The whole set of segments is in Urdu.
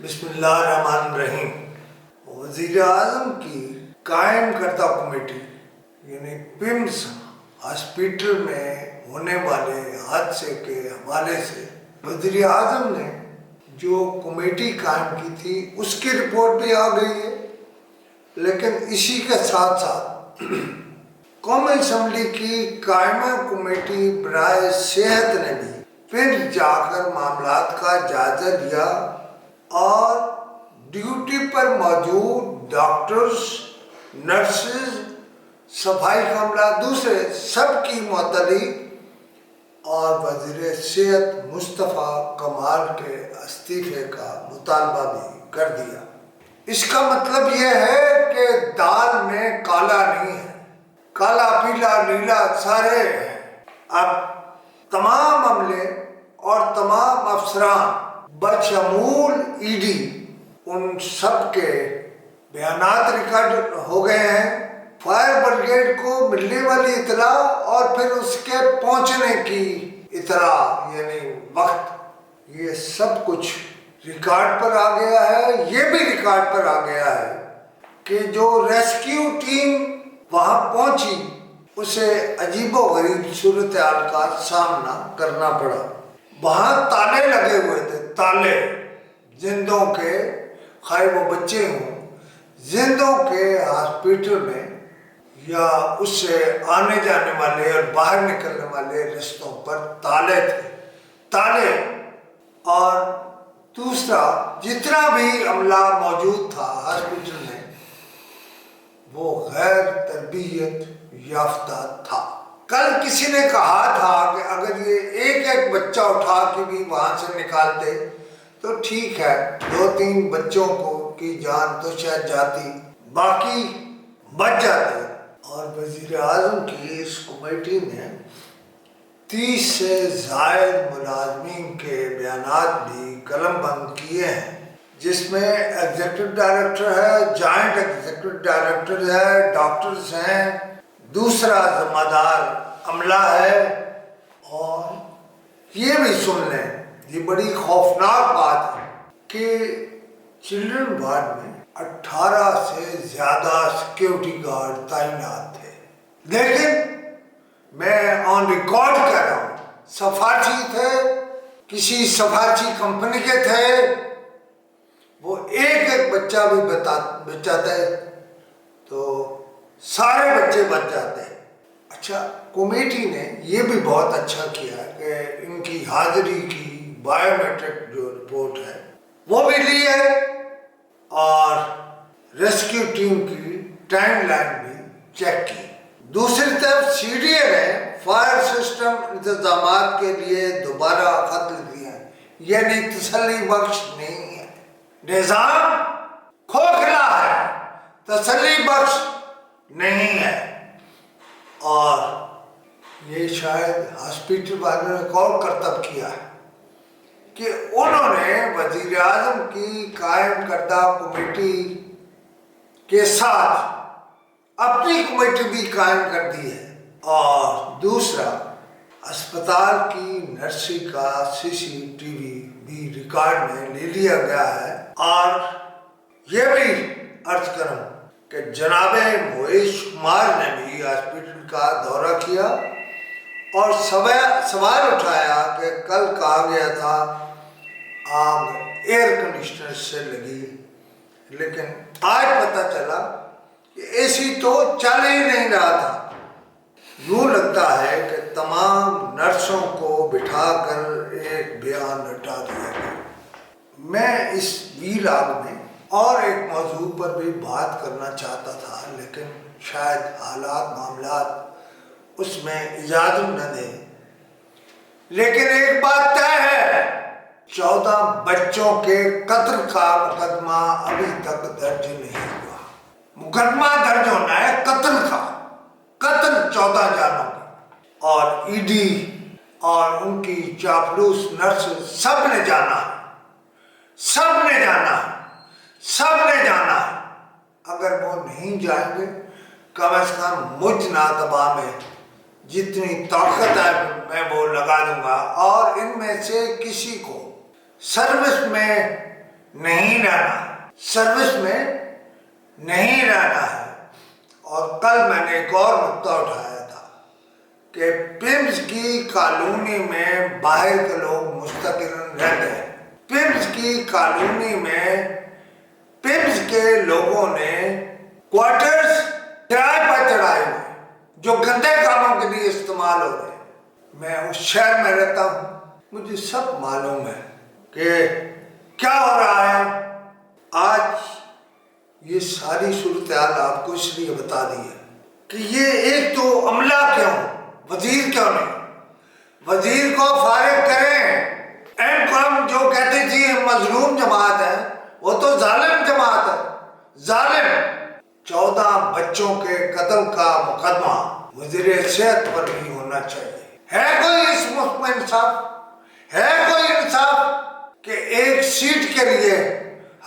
بسم اللہ الرحمن الرحیم۔ وزیر اعظم کی قائم کردہ کمیٹی یعنی پمس ہاسپٹل میں ہونے والے حادثے کے حوالے سے وزیر اعظم نے جو کمیٹی قائم کی تھی اس کی رپورٹ بھی آ گئی ہے، لیکن اسی کے ساتھ ساتھ قومی اسمبلی کی قائمہ کمیٹی برائے صحت نے بھی پھر جا کر معاملات کا جائزہ لیا اور ڈیوٹی پر موجود ڈاکٹرز، نرسز، صفائی کا عملہ، دوسرے سب کی معطلی اور وزیر صحت مصطفیٰ کمال کے استعفے کا مطالبہ بھی کر دیا۔ اس کا مطلب یہ ہے کہ دال میں کالا نہیں ہے، کالا پیلا نیلا سارے ہیں۔ اب تمام عملے اور تمام افسران بشمول ای ڈی ان سب کے بیانات ریکارڈ ہو گئے ہیں۔ فائر بریگیڈ کو ملنے والی اطلاع اور پھر اس کے پہنچنے کی اطلاع یعنی وقت، یہ سب کچھ ریکارڈ پر آ گیا ہے۔ یہ بھی ریکارڈ پر آ گیا ہے کہ جو ریسکیو ٹیم وہاں پہنچی اسے عجیب و غریب صورتحال کا سامنا کرنا پڑا۔ وہاں تالے لگے ہوئے تھے، تالے زندوں کے، خواہ وہ بچے ہوں، زندوں کے ہاسپٹل میں یا اس سے آنے جانے والے اور باہر نکلنے والے رستوں پر تالے تھے، تالے۔ اور دوسرا جتنا بھی عملہ موجود تھا ہاسپٹل میں وہ غیر تربیت یافتہ تھا۔ کل کسی نے کہا تھا کہ اگر یہ ایک ایک بچہ اٹھا کے بھی وہاں سے نکالتے تو ٹھیک ہے، 2-3 بچوں کی جان تو شاید جاتی، باقی بچ جاتے۔ اور وزیر اعظم کی اس کمیٹی نے 30 سے زائد ملازمین کے بیانات بھی قلم بند کیے ہیں، جس میں ایگزیکٹو ڈائریکٹر ہے، جوائنٹ ایگزیکٹو ڈائریکٹر ہے، ڈاکٹرز ہیں، دوسرا ذمہ دار عملہ ہے۔ اور یہ بھی سن لیں، یہ بڑی خوفناک بات ہے کہ چلڈرن وارڈ میں 18 سے زیادہ سیکیورٹی گارڈ تعینات تھے، لیکن میں آن ریکارڈ کہہ رہا ہوں سفارشی تھے، کسی سفارشی کمپنی کے تھے، وہ ایک ایک بچہ بھی بچاتے تو سارے بچے بچ جاتے۔ اچھا، کمیٹی نے یہ بھی بہت اچھا کیا کہ ان کی حاضری کی بائیو میٹرک جو رپورٹ ہے وہ بھی لی ہے اور ریسکیو ٹیم کی ٹائم لائن بھی چیک کی۔ دوسری طرف سی ڈی اے نے فائر سسٹم انتظامات کے لیے دوبارہ خط دیا ہے، یعنی تسلی بخش نہیں ہے، نظام کھوکھلا ہے، تسلی بخش نہیں ہے۔ اور یہ شاید ہاسپٹل والوں نے غور کرتب کیا ہے کہ انہوں نے وزیر اعظم کی قائم کردہ کمیٹی کے ساتھ اپنی کمیٹی بھی قائم کر دی ہے۔ اور دوسرا، اسپتال کی نرسی کا CCTV بھی ریکارڈ میں لے لیا گیا ہے۔ اور یہ بھی عرض کروں کہ جناب مویش کمار نے بھی ہاسپٹل کا دورہ کیا اور سوال اٹھایا کہ کل کہا گیا تھا آگ ایئر کنڈیشنر سے لگی، لیکن آج پتہ چلا کہ اے سی تو چل ہی نہیں رہا تھا۔ یوں لگتا ہے کہ تمام نرسوں کو بٹھا کر ایک بیان رٹا دیا گیا۔ میں اس ویلاگ میں اور ایک موضوع پر بھی بات کرنا چاہتا تھا، لیکن شاید حالات معاملات اس میں اجازت نہ دیں، لیکن ایک بات طے ہے، 14 بچوں کے قتل کا مقدمہ ابھی تک درج نہیں ہوا۔ مقدمہ درج ہونا ہے قتل کا، قتل 14 جانوں کا، اور ای ڈی اور ان کی چاپلوس نرس سب نے جانا، سب نے جانا، سب نے جانا۔ اگر وہ نہیں جائیں گے، کم از کم مجھ ناتباہ میں جتنی طاقت ہے میں وہ لگا دوں گا اور ان میں سے کسی کو سروس میں نہیں رہنا, سروس میں نہیں رہنا ہے. اور کل میں نے ایک اور نقطہ اٹھایا تھا کہ پمز کی کالونی میں باہر کے لوگ مستقل رہتے ہیں. پمز کی کالونی میں پمز کے لوگوں نے کوارٹرز کرائے پر چڑھائے ہوئے جو گندے کاموں کے لیے استعمال ہو رہے ہیں. میں اس شہر میں رہتا ہوں, مجھے سب معلوم ہے کہ کیا ہو رہا ہے. آج یہ ساری صورتحال آپ کو اس لیے بتا دی ہے کہ یہ ایک تو عملہ کیوں, وزیر کیوں نہیں, وزیر کو فارغ کریں. ایم قوم جو کہتے جی مظلوم جماعت ہے, وہ تو ظالم جماعت ہے, ظالم. 14 بچوں کے قتل کا مقدمہ وزیر صحت پر بھی ہونا چاہیے. ہے کوئی اس ملک میں انصاف؟ ہے کوئی انصاف کہ ایک سیٹ کے لیے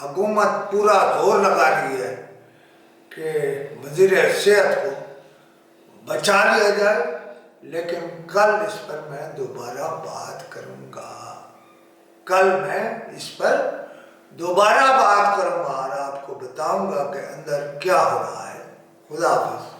حکومت پورا زور لگا رہی ہے کہ وزیر صحت کو بچا لیا جائے؟ لیکن کل اس پر میں دوبارہ بات کروں گا, کل میں اس پر دوبارہ بات کروں گا اور آپ کو بتاؤں گا کہ اندر کیا ہو رہا ہے. خدا حافظ.